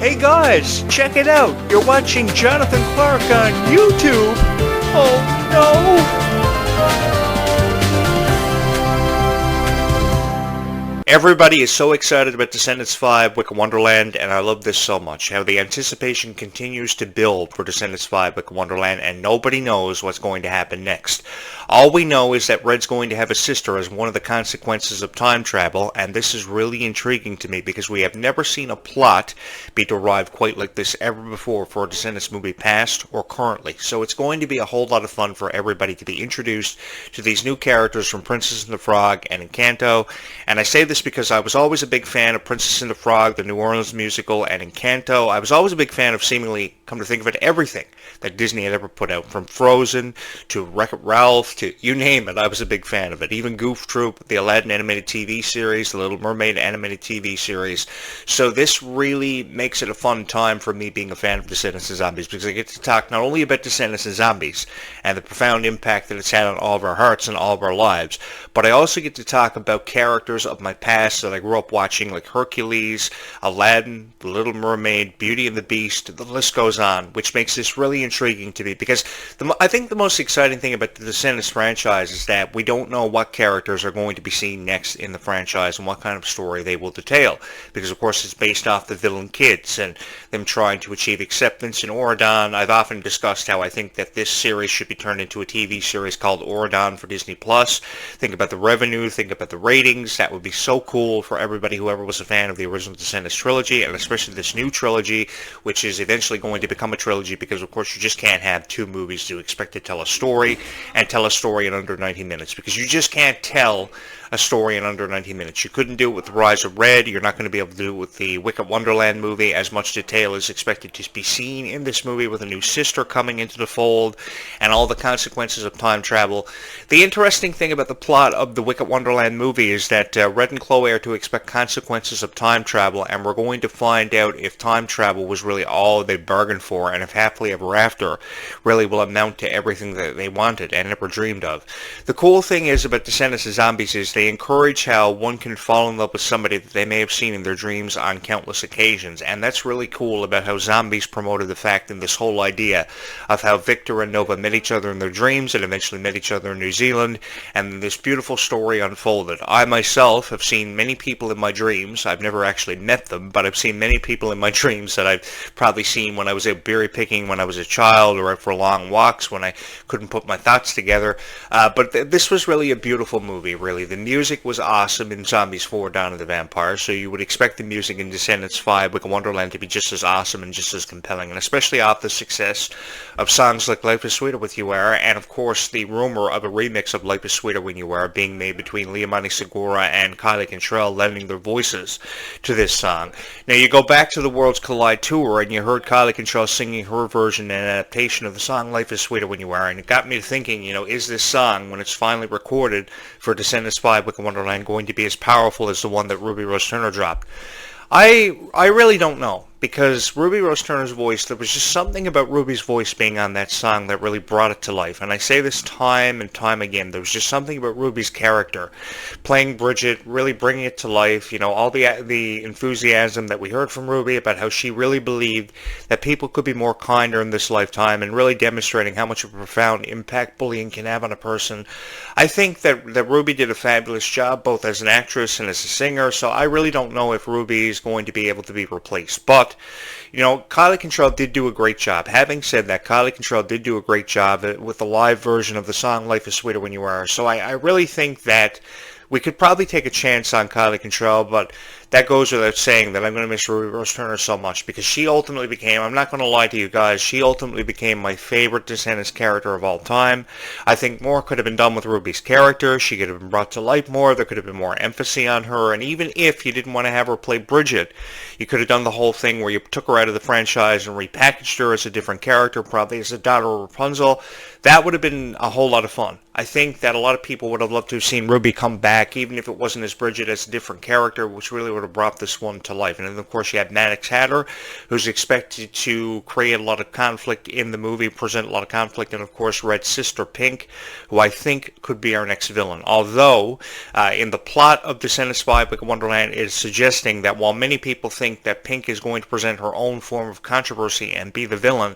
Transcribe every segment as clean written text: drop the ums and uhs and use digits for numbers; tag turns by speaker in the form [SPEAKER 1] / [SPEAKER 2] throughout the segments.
[SPEAKER 1] Hey guys, check it out. You're watching Jonathan Clarke on YouTube. Oh no! Everybody is so excited about Descendants 5, Wicked Wonderland, and I love this so much. How the anticipation continues to build for Descendants 5, Wicked Wonderland, and nobody knows what's going to happen next. All we know is that Red's going to have a sister as one of the consequences of time travel, and this is really intriguing to me because we have never seen a plot be derived quite like this ever before for a Descendants movie past or currently. So it's going to be a whole lot of fun for everybody to be introduced to these new characters from Princess and the Frog and Encanto, and I say this because I was always a big fan of Princess and the Frog, the New Orleans musical, and Encanto. I was always a big fan of seemingly, come to think of it, everything that Disney had ever put out, from Frozen to Wreck-It Ralph to you name it. I was a big fan of it. Even Goof Troop, the Aladdin animated TV series, the Little Mermaid animated TV series. So this really makes it a fun time for me being a fan of Descendants and Zombies, because I get to talk not only about Descendants and Zombies and the profound impact that it's had on all of our hearts and all of our lives, but I also get to talk about characters of my past that I grew up watching, like Hercules, Aladdin, The Little Mermaid, Beauty and the Beast, the list goes on, which makes this really intriguing to me, because I think the most exciting thing about the Descendants franchise is that we don't know what characters are going to be seen next in the franchise and what kind of story they will detail, because of course it's based off the villain kids and them trying to achieve acceptance in Auradon. I've often discussed how I think that this series should be turned into a TV series called Auradon for Disney+. Think about the revenue, think about the ratings. That would be so cool for everybody who ever was a fan of the original Descendants trilogy, and especially this new trilogy, which is eventually going to become a trilogy, because of course you just can't have two movies to expect to tell a story and tell a story in under 90 minutes, because you just can't tell a story in under 90 minutes. You couldn't do it with The Rise of Red. You're not going to be able to do it with the Wicked Wonderland movie. As much detail is expected to be seen in this movie, with a new sister coming into the fold and all the consequences of time travel. The interesting thing about the plot of the Wicked Wonderland movie is that Red and Chloe are to expect consequences of time travel, and we're going to find out if time travel was really all they bargained for, and if happily ever after really will amount to everything that they wanted and never dreamed of. The cool thing is about Descendants and Zombies is they encourage how one can fall in love with somebody that they may have seen in their dreams on countless occasions, and that's really cool about how Zombies promoted the fact and this whole idea of how Victor and Nova met each other in their dreams and eventually met each other in New Zealand, and this beautiful story unfolded. I myself have seen many people in my dreams. I've never actually met them, but I've seen many people in my dreams that I've probably seen when I was out berry picking when I was a child, or out for long walks when I couldn't put my thoughts together. But this was really a beautiful movie, really. The music was awesome in Zombies 4, Dawn of the Vampire, so you would expect the music in Descendants 5, Wicked Wonderland to be just as awesome and just as compelling, and especially off the success of songs like Life is Sweeter With You Are, and of course the rumor of a remix of Life is Sweeter When You Are being made between Liamani Segura and Kylie Cantrell, lending their voices to this song. Now you go back to the Worlds Collide tour and you heard Kylie Cantrell singing her version and adaptation of the song Life is Sweeter When You Are, and it got me to thinking, is this song, when it's finally recorded for Descendants 5, Wicked Wonderland, going to be as powerful as the one that Ruby Rose Turner dropped? I really don't know, because Ruby Rose Turner's voice, there was just something about Ruby's voice being on that song that really brought it to life. And I say this time and time again, there was just something about Ruby's character, playing Bridget, really bringing it to life. All the enthusiasm that we heard from Ruby about how she really believed that people could be more kinder in this lifetime, and really demonstrating how much of a profound impact bullying can have on a person. I think that Ruby did a fabulous job, both as an actress and as a singer, so I really don't know if Ruby is going to be able to be replaced. But Kylie Cantrell did do a great job. Having said that, Kylie Cantrell did do a great job with the live version of the song Life is Sweeter When You Are. So I really think that we could probably take a chance on Kylie Cantrell, but that goes without saying that I'm going to miss Ruby Rose Turner so much, because she ultimately became, I'm not going to lie to you guys, she ultimately became my favorite Descendants character of all time. I think more could have been done with Ruby's character. She could have been brought to light more. There could have been more emphasis on her, and even if you didn't want to have her play Bridget, you could have done the whole thing where you took her out of the franchise and repackaged her as a different character, probably as a daughter of Rapunzel. That would have been a whole lot of fun. I think that a lot of people would have loved to have seen Ruby come back, even if it wasn't as Bridget, as a different character, which really would sort of brought this one to life. And then, of course, you have Maddox Hatter, who's expected to create a lot of conflict in the movie, present a lot of conflict, and, of course, Red's sister, Pink, who I think could be our next villain. Although, in the plot of Descendants 5, Wicked Wonderland, it is suggesting that while many people think that Pink is going to present her own form of controversy and be the villain,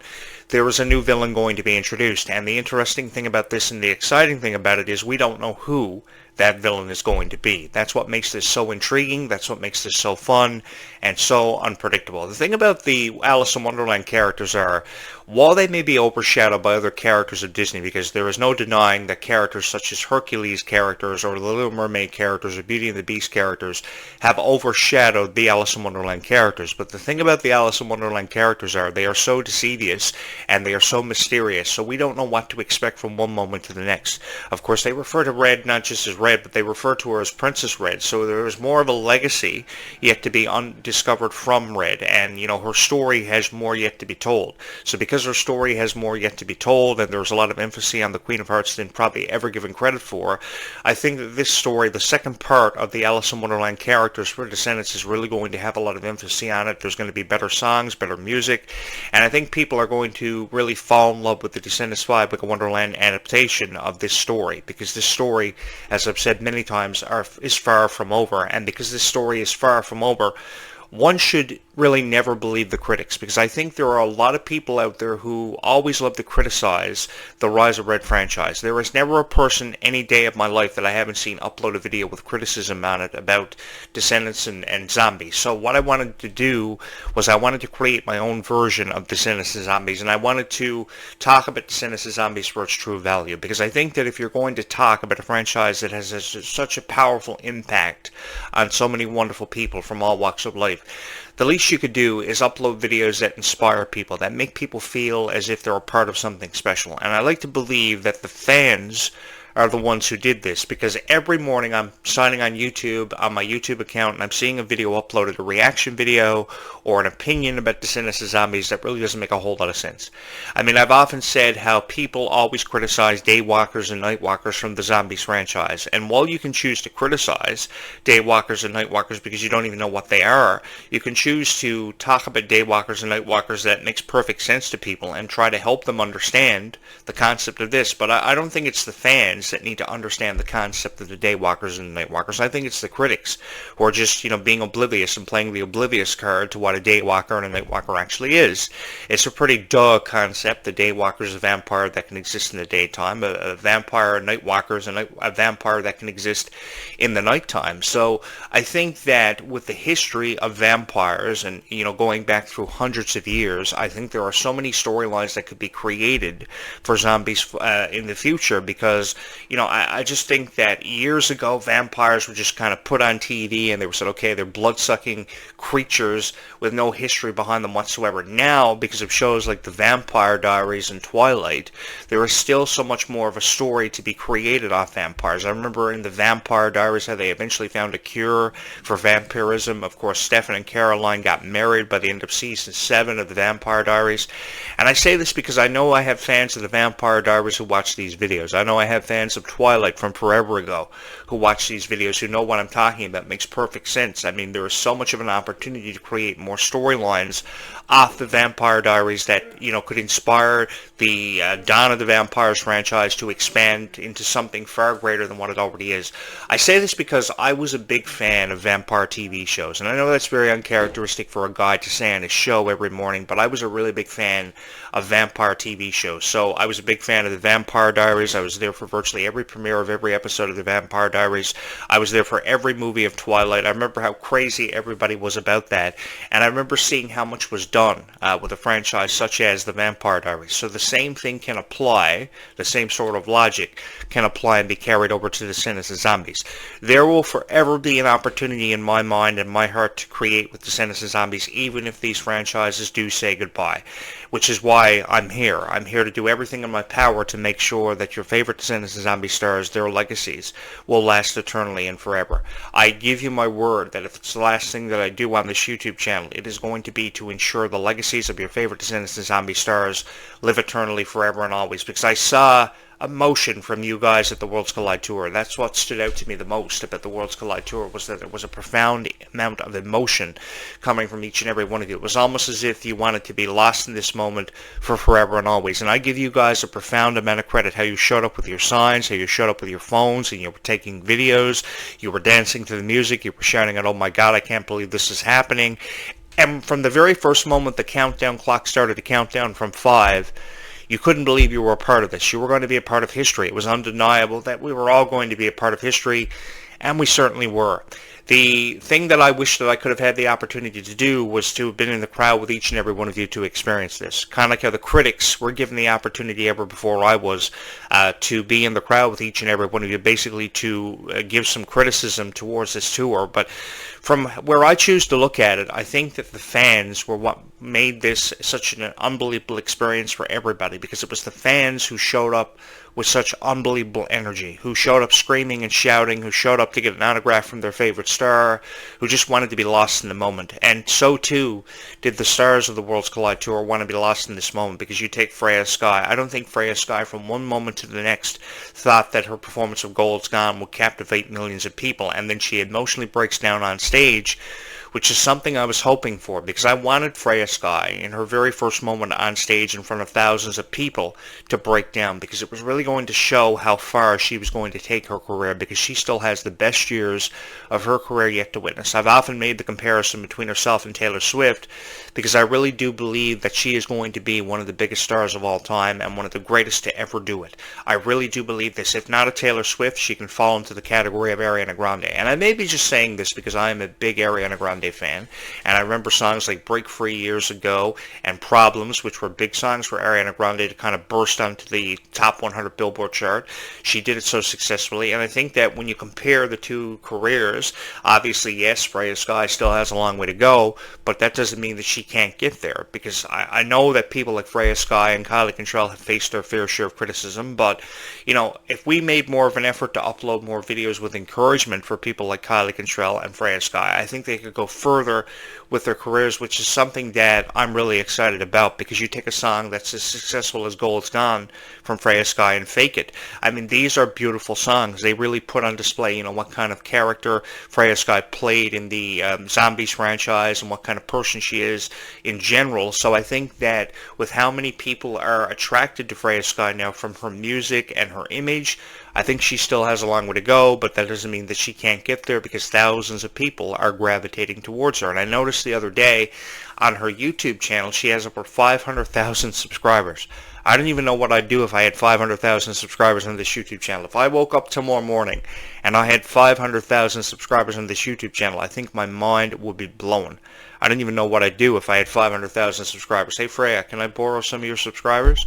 [SPEAKER 1] there is a new villain going to be introduced. And the interesting thing about this and the exciting thing about it is we don't know who that villain is going to be. That's what makes this so intriguing. That's what makes this so fun and so unpredictable. The thing about the Alice in Wonderland characters are, while they may be overshadowed by other characters of Disney, because there is no denying that characters such as Hercules characters or the Little Mermaid characters or Beauty and the Beast characters have overshadowed the Alice in Wonderland characters. But the thing about the Alice in Wonderland characters are they are so devious and they are so mysterious, so we don't know what to expect from one moment to the next. Of course, they refer to Red not just as Red, but they refer to her as Princess Red, so there is more of a legacy yet to be undiscovered from Red, and her story has more yet to be told. So because her story has more yet to be told, and there's a lot of emphasis on the Queen of Hearts than probably ever given credit for, I think that this story, the second part of the Alice in Wonderland characters for Descendants, is really going to have a lot of emphasis on it. There's going to be better songs, better music, and I think people are going to really fall in love with the Descendants 5 Wicked Wonderland adaptation of this story, because this story, as I've said many times, is far from over, and because this story is far from over, one should really never believe the critics, because I think there are a lot of people out there who always love to criticize the Rise of Red franchise. There is never a person any day of my life that I haven't seen upload a video with criticism on it about Descendants and zombies. So what I wanted to do was I wanted to create my own version of Descendants and Zombies, and I wanted to talk about Descendants and Zombies for its true value, because I think that if you're going to talk about a franchise that has such a powerful impact on so many wonderful people from all walks of life, the least you could do is upload videos that inspire people, that make people feel as if they're a part of something special. And I like to believe that the fans are the ones who did this, because every morning I'm signing on YouTube, on my YouTube account, and I'm seeing a video uploaded, a reaction video or an opinion about Descendants of Zombies that really doesn't make a whole lot of sense. I mean, I've often said how people always criticize Daywalkers and Nightwalkers from the Zombies franchise, and while you can choose to criticize Daywalkers and Nightwalkers because you don't even know what they are, you can choose to talk about Daywalkers and Nightwalkers that makes perfect sense to people and try to help them understand the concept of this. But I don't think it's the fans that need to understand the concept of the Daywalkers and the Nightwalkers. I think it's the critics who are just, being oblivious and playing the oblivious card to what a Daywalker and a Nightwalker actually is. It's a pretty duh concept. The Daywalker is a vampire that can exist in the daytime. A vampire, a Nightwalker is a vampire that can exist in the nighttime. So I think that with the history of vampires and, going back through hundreds of years, I think there are so many storylines that could be created for zombies in the future, because I just think that years ago vampires were just kind of put on TV and they were said, okay, they're blood-sucking creatures with no history behind them whatsoever. Now, because of shows like The Vampire Diaries and Twilight, there is still so much more of a story to be created off vampires. I remember in The Vampire Diaries how they eventually found a cure for vampirism. Of course, Stefan and Caroline got married by the end of season 7 of The Vampire Diaries. And I say this because I know I have fans of The Vampire Diaries who watch these videos. I know I have fans of Twilight from forever ago who watch these videos, who know what I'm talking about. It makes perfect sense. I mean, there is so much of an opportunity to create more storylines off the Vampire Diaries that, could inspire the Dawn of the Vampires franchise to expand into something far greater than what it already is. I say this because I was a big fan of vampire TV shows, and I know that's very uncharacteristic for a guy to say on his show every morning, but I was a really big fan of vampire TV shows. So I was a big fan of The Vampire Diaries. I was there for virtually every premiere of every episode of The Vampire Diaries. I was there for every movie of Twilight. I remember how crazy everybody was about that, and I remember seeing how much was done with a franchise such as The Vampire Diaries. So the same thing can apply, the same sort of logic can apply and be carried over to Descendants of Zombies. There will forever be an opportunity in my mind and my heart to create with Descendants of Zombies, even if these franchises do say goodbye, which is why I'm here. I'm here to do everything in my power to make sure that your favorite Descendants of Zombies stars, their legacies, will last eternally and forever. I give you my word that if it's the last thing that I do on this YouTube channel, it is going to be to ensure the legacies of your favorite Descendants of Zombies stars live eternally forever and always, because I saw emotion from you guys at the Worlds Collide Tour. That's what stood out to me the most about the Worlds Collide Tour, was that there was a profound amount of emotion coming from each and every one of you. It was almost as if you wanted to be lost in this moment for forever and always. And I give you guys a profound amount of credit, how you showed up with your signs, how you showed up with your phones, and you were taking videos, you were dancing to the music, you were shouting out, "Oh my God, I can't believe this is happening." And from the very first moment the countdown clock started to count down from 5, you couldn't believe you were a part of this. You were going to be a part of history. It was undeniable that we were all going to be a part of history, and we certainly were. The thing that I wish that I could have had the opportunity to do was to have been in the crowd with each and every one of you to experience this. Kind of like how the critics were given the opportunity ever before I was to be in the crowd with each and every one of you, basically to give some criticism towards this tour. But from where I choose to look at it, I think that the fans were what made this such an unbelievable experience for everybody, because it was the fans who showed up with such unbelievable energy, who showed up screaming and shouting, who showed up to get an autograph from their favorite star, who just wanted to be lost in the moment. And so too did the stars of the Worlds Collide Tour want to be lost in this moment, because you take Freya Sky. I don't think Freya Sky from one moment to the next thought that her performance of Gold's Gone would captivate millions of people, and then she emotionally breaks down on stage, which is something I was hoping for, because I wanted Freya Sky in her very first moment on stage in front of thousands of people to break down, because it was really going to show how far she was going to take her career, because she still has the best years of her career yet to witness. I've often made the comparison between herself and Taylor Swift, because I really do believe that she is going to be one of the biggest stars of all time and one of the greatest to ever do it. I really do believe this. If not a Taylor Swift, she can fall into the category of Ariana Grande. And I may be just saying this because I am a big Ariana Grande fan, and I remember songs like Break Free years ago and Problems, which were big songs for Ariana Grande to kind of burst onto the top 100 Billboard chart. She did it so successfully, and I think that when you compare the two careers, obviously, yes, Freya Sky still has a long way to go, but that doesn't mean that she can't get there, because I know that people like Freya Sky and Kylie Contrell have faced their fair share of criticism, but, you know, if we made more of an effort to upload more videos with encouragement for people like Kylie Contrell and Freya Sky, I think they could go further with their careers, which is something that I'm really excited about, because you take a song that's as successful as Gold's Gone from Freya Sky and Fake It. I mean, these are beautiful songs. They really put on display, you know, what kind of character Freya Sky played in the Zombies franchise and what kind of person she is in general. So I think that with how many people are attracted to Freya Sky now from her music and her image, I think she still has a long way to go, but that doesn't mean that she can't get there, because thousands of people are gravitating towards her. And I noticed the other day on her YouTube channel, she has over 500,000 subscribers. I don't even know what I'd do if I had 500,000 subscribers on this YouTube channel. If I woke up tomorrow morning and I had 500,000 subscribers on this YouTube channel, I think my mind would be blown. I don't even know what I'd do if I had 500,000 subscribers. Hey, Freya, can I borrow some of your subscribers?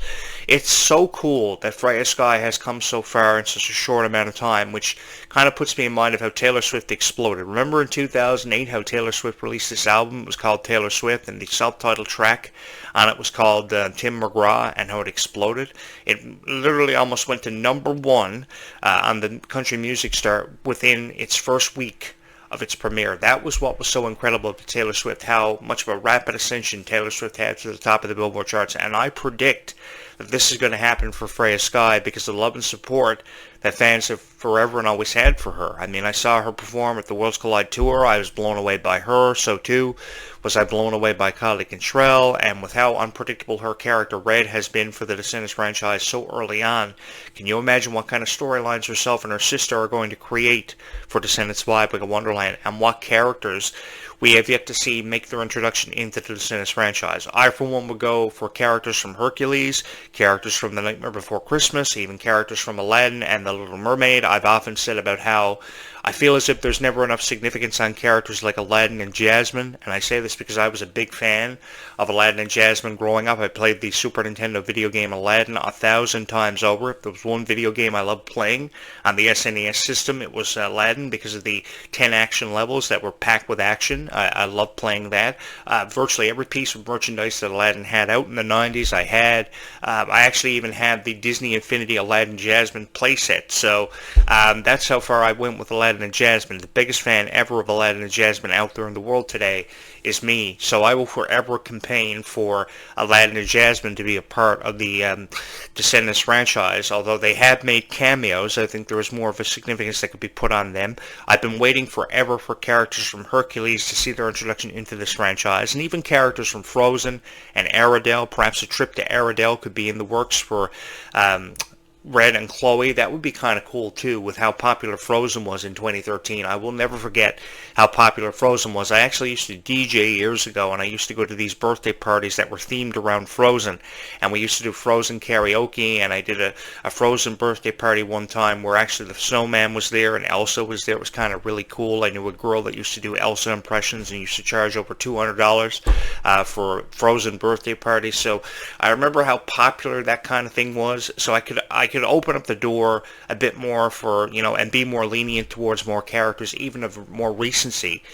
[SPEAKER 1] It's so cool that Freya Sky has come so far in such a short amount of time, which kind of puts me in mind of how Taylor Swift exploded. Remember in 2008 how Taylor Swift released this album? It was called Taylor Swift, and the self-titled track on it was called Tim McGraw, and how it exploded. It literally almost went to #1 on the country music chart within its first week of its premiere. That was what was so incredible to Taylor Swift, how much of a rapid ascension Taylor Swift had to the top of the Billboard charts. And I predict that this is going to happen for Freya Sky, because of the love and support that fans have forever and always had for her. I mean, I saw her perform at the Worlds Collide Tour. I was blown away by her. So too was I blown away by Kylie Contrell, and with how unpredictable her character Red has been for the Descendants franchise so early on. Can you imagine what kind of storylines herself and her sister are going to create for Descendants 5 Like a Wonderland, and what characters we have yet to see make their introduction into the Descendants franchise? I, for one, would go for characters from Hercules, characters from The Nightmare Before Christmas, even characters from Aladdin and The Little Mermaid. I've often said about how I feel as if there's never enough significance on characters like Aladdin and Jasmine, and I say this because I was a big fan of Aladdin and Jasmine growing up. I played the Super Nintendo video game Aladdin 1,000 times over. If there was one video game I loved playing on the SNES system, it was Aladdin, because of the 10 action levels that were packed with action. I loved playing that. Virtually every piece of merchandise that Aladdin had out in the 90s I had. I actually even had the Disney Infinity Aladdin Jasmine playset it. So that's how far I went with Aladdin and Jasmine. The biggest fan ever of Aladdin and Jasmine out there in the world today is me. So I will forever campaign for Aladdin and Jasmine to be a part of the Descendants franchise. Although they have made cameos, I think there is more of a significance that could be put on them. I've been waiting forever for characters from Hercules to see their introduction into this franchise, and even characters from Frozen and Arendelle. Perhaps a trip to Arendelle could be in the works for Red and Chloe. That would be kind of cool too, with how popular Frozen was in 2013. I will never forget how popular Frozen was. I actually used to DJ years ago, and I used to go to these birthday parties that were themed around Frozen, and we used to do Frozen karaoke, and I did a Frozen birthday party one time where actually the snowman was there and Elsa was there. It was kind of really cool. I knew a girl that used to do Elsa impressions and used to charge over $200 for Frozen birthday parties. So I remember how popular that kind of thing was. So I could open up the door a bit more for, and be more lenient towards more characters, even of more recency,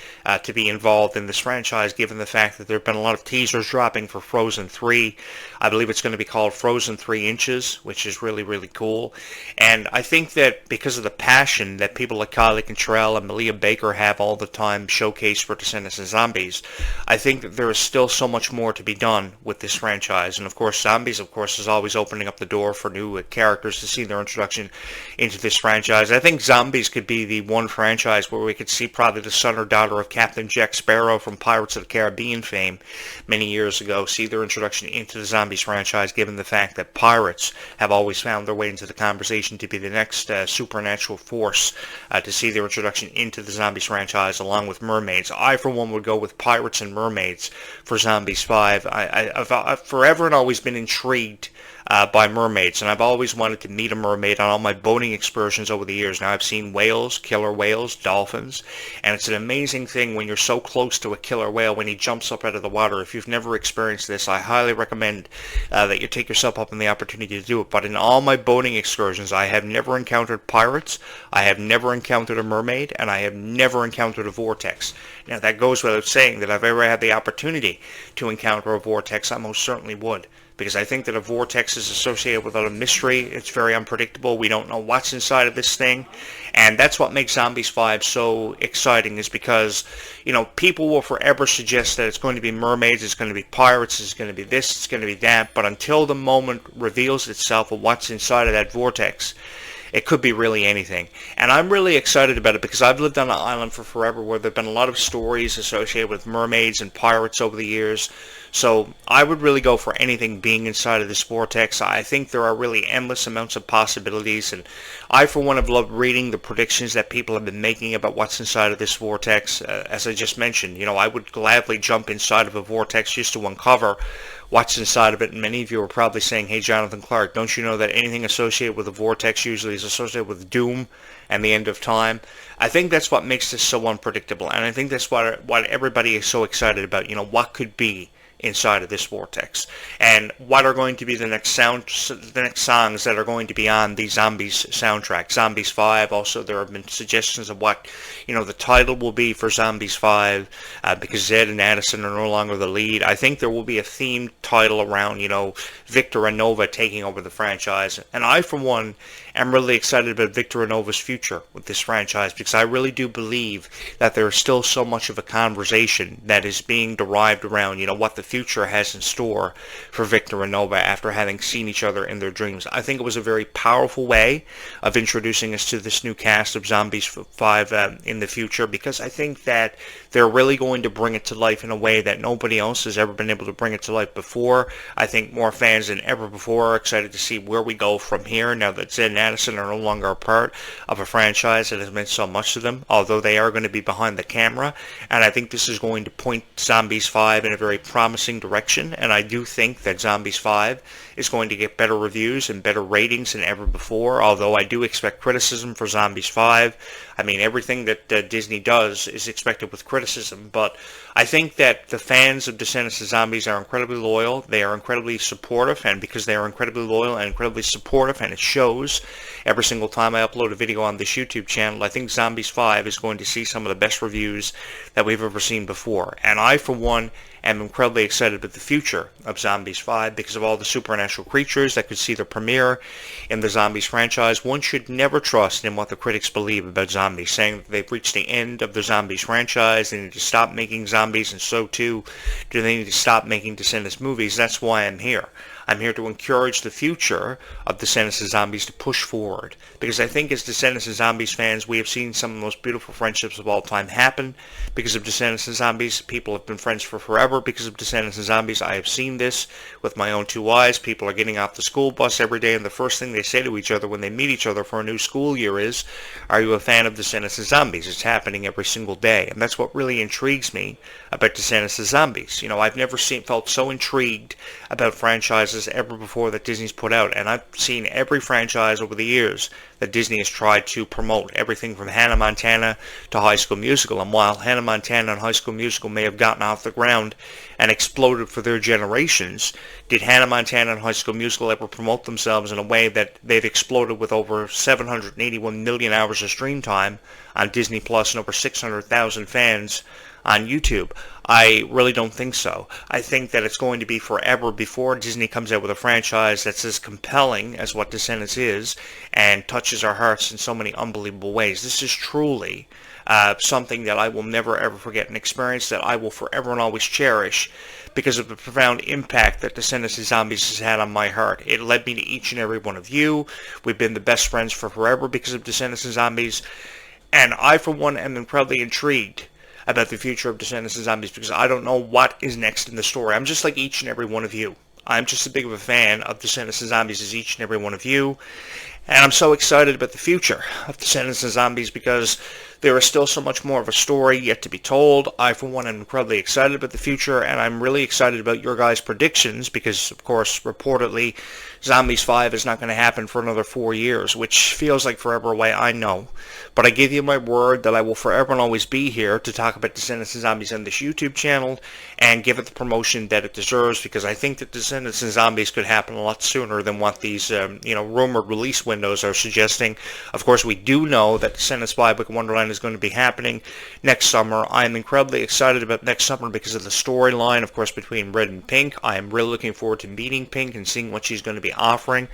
[SPEAKER 1] to be involved in this franchise, given the fact that there have been a lot of teasers dropping for Frozen 3. I believe it's going to be called Frozen 3 Inches, which is really, really cool. And I think that because of the passion that people like Kylie Cantrell and Malia Baker have all the time showcased for Descendants and Zombies, I think that there is still so much more to be done with this franchise. And of course, Zombies, of course, is always opening up the door for new characters to see their introduction into this franchise. I think Zombies could be the one franchise where we could see probably the son or daughter of Captain Jack Sparrow from Pirates of the Caribbean fame many years ago see their introduction into the Zombies franchise, given the fact that pirates have always found their way into the conversation to be the next supernatural force to see their introduction into the Zombies franchise, along with mermaids. I, for one, would go with pirates and mermaids for Zombies 5. I've forever and always been intrigued by mermaids, and I've always wanted to meet a mermaid on all my boating excursions over the years. Now I've seen whales, killer whales, dolphins, and it's an amazing thing when you're so close to a killer whale when he jumps up out of the water. If you've never experienced this, I highly recommend that you take yourself up on the opportunity to do it. But in all my boating excursions, I have never encountered pirates, I have never encountered a mermaid, and I have never encountered a vortex. Now that goes without saying that if I ever had the opportunity to encounter a vortex, I most certainly would, because I think that a vortex is associated with a lot of mystery. It's very unpredictable. We don't know what's inside of this thing. And that's what makes Zombies 5 so exciting, is because, people will forever suggest that it's going to be mermaids, it's going to be pirates, it's going to be this, it's going to be that. But until the moment reveals itself of what's inside of that vortex, it could be really anything. And I'm really excited about it because I've lived on an island for forever where there have been a lot of stories associated with mermaids and pirates over the years. So I would really go for anything being inside of this vortex. I think there are really endless amounts of possibilities, and I, for one, have loved reading the predictions that people have been making about what's inside of this vortex. As I just mentioned, I would gladly jump inside of a vortex just to uncover what's inside of it. And many of you are probably saying, hey, Jonathan Clarke, don't you know that anything associated with a vortex usually is associated with doom and the end of time? I think that's what makes this so unpredictable, and I think that's what everybody is so excited about. What could be inside of this vortex, and what are going to be the next songs that are going to be on the Zombies soundtrack. Zombies 5, also there have been suggestions of what the title will be for Zombies 5, because Zed and Addison are no longer the lead. I think there will be a themed title around Victor and Nova taking over the franchise, and I, for one, am really excited about Victor and Nova's future with this franchise, because I really do believe that there is still so much of a conversation that is being derived around what the future has in store for Victor and Nova after having seen each other in their dreams. I think it was a very powerful way of introducing us to this new cast of Zombies 5 in the future, because I think that they're really going to bring it to life in a way that nobody else has ever been able to bring it to life before. I think more fans than ever before are excited to see where we go from here now that Zed and Addison are no longer a part of a franchise that has meant so much to them, although they are going to be behind the camera. And I think this is going to point Zombies 5 in a very promising direction, and I do think that Zombies 5 is going to get better reviews and better ratings than ever before, although I do expect criticism for Zombies 5. I mean, everything that Disney does is expected with criticism, but I think that the fans of Descendants of Zombies are incredibly loyal. They are incredibly supportive, and because they are incredibly loyal and incredibly supportive, and it shows every single time I upload a video on this YouTube channel, I think Zombies 5 is going to see some of the best reviews that we've ever seen before. And I, for one, am incredibly excited about the future of Zombies 5 because of all the supernatural creatures that could see the premiere in the Zombies franchise. One should never trust in what the critics believe about zombies, saying that they've reached the end of the Zombies franchise, they need to stop making zombies, and so too do they need to stop making Descendants movies. That's why I'm here. I'm here to encourage the future of Descendants of Zombies to push forward. Because I think as Descendants of Zombies fans, we have seen some of the most beautiful friendships of all time happen because of Descendants of Zombies. People have been friends for forever because of Descendants of Zombies. I have seen this with my own two eyes. People are getting off the school bus every day, and the first thing they say to each other when they meet each other for a new school year is, "Are you a fan of Descendants of Zombies?" It's happening every single day, and that's what really intrigues me about Descendants of Zombies. You know, I've never felt so intrigued about franchises ever before that Disney's put out, and I've seen every franchise over the years that Disney has tried to promote, everything from Hannah Montana to High School Musical. And while Hannah Montana and High School Musical may have gotten off the ground and exploded for their generations, did Hannah Montana and High School Musical ever promote themselves in a way that they've exploded with over 781 million hours of stream time on Disney Plus and over 600,000 fans on YouTube? I really don't think so. I think that it's going to be forever before Disney comes out with a franchise that's as compelling as what Descendants is and touches our hearts in so many unbelievable ways. This is truly something that I will never ever forget, an experience that I will forever and always cherish because of the profound impact that Descendants of Zombies has had on my heart. It led me to each and every one of you. We've been the best friends for forever because of Descendants of Zombies, and I, for one, am incredibly intrigued about the future of Descendants of Zombies because I don't know what is next in the story. I'm just like each and every one of you. I'm just as big of a fan of Descendants of Zombies as each and every one of you. And I'm so excited about the future of Descendants of Zombies because there is still so much more of a story yet to be told. I, for one, am incredibly excited about the future, and I'm really excited about your guys' predictions because, of course, reportedly, Zombies 5 is not going to happen for another 4 years, which feels like forever away, I know. But I give you my word that I will forever and always be here to talk about Descendants of Zombies on this YouTube channel and give it the promotion that it deserves because I think that Descendants of Zombies could happen a lot sooner than what these, rumored release windows are suggesting. Of course, we do know that Descendants 5 Wicked Wonderland is going to be happening next summer. I am incredibly excited about next summer because of the storyline, of course, between Red and Pink. I am really looking forward to meeting Pink and seeing what she's going to be offering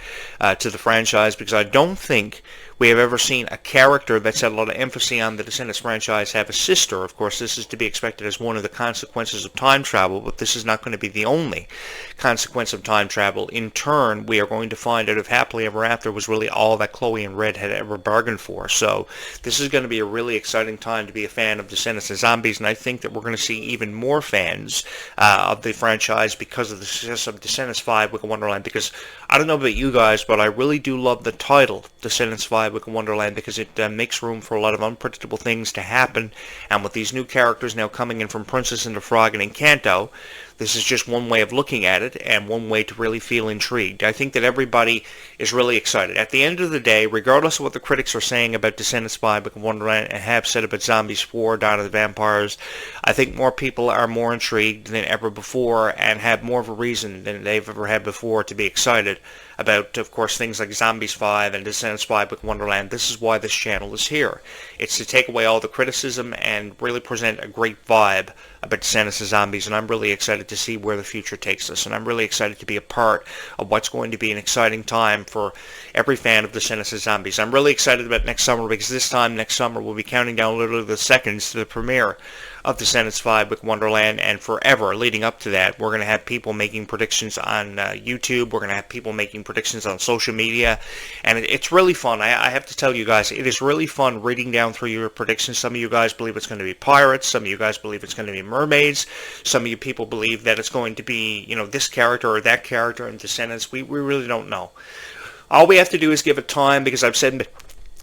[SPEAKER 1] to the franchise because I don't think we have ever seen a character that's had a lot of emphasis on the Descendants franchise have a sister. Of course, this is to be expected as one of the consequences of time travel, but this is not going to be the only consequence of time travel. In turn, we are going to find out if Happily Ever After was really all that Chloe and Red had ever bargained for. So this is going to be a really exciting time to be a fan of Descendants of Zombies, and I think that we're going to see even more fans of the franchise because of the success of Descendants 5 Wicked Wonderland, because I don't know about you guys, but I really do love the title Descendants 5 Wicked Wonderland because it makes room for a lot of unpredictable things to happen, and with these new characters now coming in from Princess and the Frog and Encanto, this is just one way of looking at it and one way to really feel intrigued. I think that everybody is really excited. At the end of the day, regardless of what the critics are saying about Descendants 5 Wicked Wonderland and have said about Zombies 4, Dawn of the Vampires, I think more people are more intrigued than ever before and have more of a reason than they've ever had before to be excited about, of course, things like Zombies 5 and Descendants 5 Wicked Wonderland. This is why this channel is here. It's to take away all the criticism and really present a great vibe about Descendants of Zombies, and I'm really excited to see where the future takes us, and I'm really excited to be a part of what's going to be an exciting time for every fan of Descendants of Zombies. I'm really excited about next summer because this time next summer we'll be counting down literally the seconds to the premiere of Descendants 5 Wicked Wonderland, and forever leading up to that, we're going to have people making predictions on YouTube, we're going to have people making predictions on social media, and it's really fun. I have to tell you guys, it is really fun reading down through your predictions. Some of you guys believe it's going to be pirates, some of you guys believe it's going to be mermaids, some of you people believe that it's going to be, this character or that character in Descendants. We really don't know. All we have to do is give it time, because I've said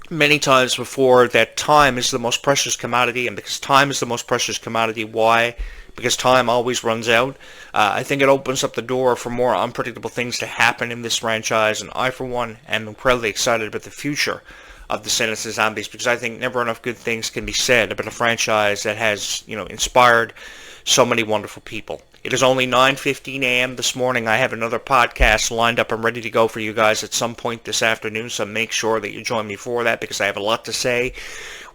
[SPEAKER 1] many times before that time is the most precious commodity, and because time is the most precious commodity, why? Because time always runs out. I think it opens up the door for more unpredictable things to happen in this franchise, and I, for one, am incredibly excited about the future of Descendants of Zombies, because I think never enough good things can be said about a franchise that has, inspired so many wonderful people. It is only 9:15 a.m. this morning. I have another podcast lined up and ready to go for you guys at some point this afternoon, so make sure that you join me for that, because I have a lot to say.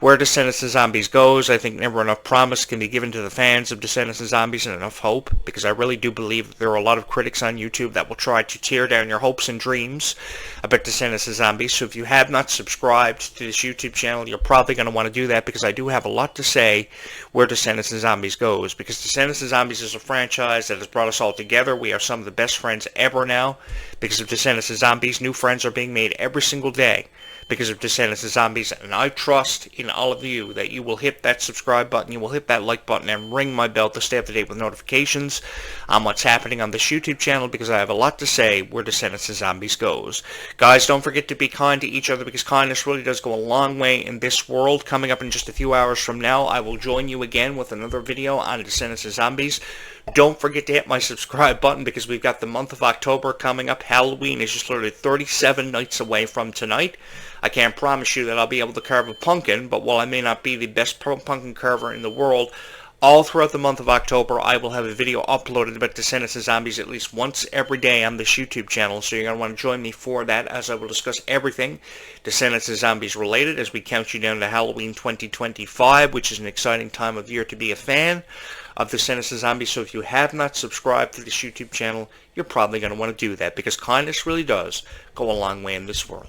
[SPEAKER 1] Where Descendants of Zombies goes, I think never enough promise can be given to the fans of Descendants of Zombies, and enough hope, because I really do believe that there are a lot of critics on YouTube that will try to tear down your hopes and dreams about Descendants of Zombies. So if you have not subscribed to this YouTube channel, you're probably going to want to do that, because I do have a lot to say where Descendants of Zombies goes, because Descendants of Zombies is a franchise that has brought us all together. We are some of the best friends ever now because of Descendants of Zombies. New friends are being made every single day because of Descendants of Zombies, and I trust in all of you that you will hit that subscribe button, you will hit that like button, and ring my bell to stay up to date with notifications on what's happening on this YouTube channel, because I have a lot to say where Descendants of Zombies goes. Guys, don't forget to be kind to each other, because kindness really does go a long way in this world. Coming up in just a few hours from now, I will join you again with another video on Descendants of Zombies. Don't forget to hit my subscribe button, because we've got the month of October coming up. Halloween is just literally 37 nights away from tonight. I can't promise you that I'll be able to carve a pumpkin, but while I may not be the best pumpkin carver in the world, all throughout the month of October, I will have a video uploaded about Descendants of Zombies at least once every day on this YouTube channel, so you're going to want to join me for that, as I will discuss everything Descendants of Zombies related as we count you down to Halloween 2025, which is an exciting time of year to be a fan of Descendants of Zombies. So if you have not subscribed to this YouTube channel, you're probably going to want to do that, because kindness really does go a long way in this world.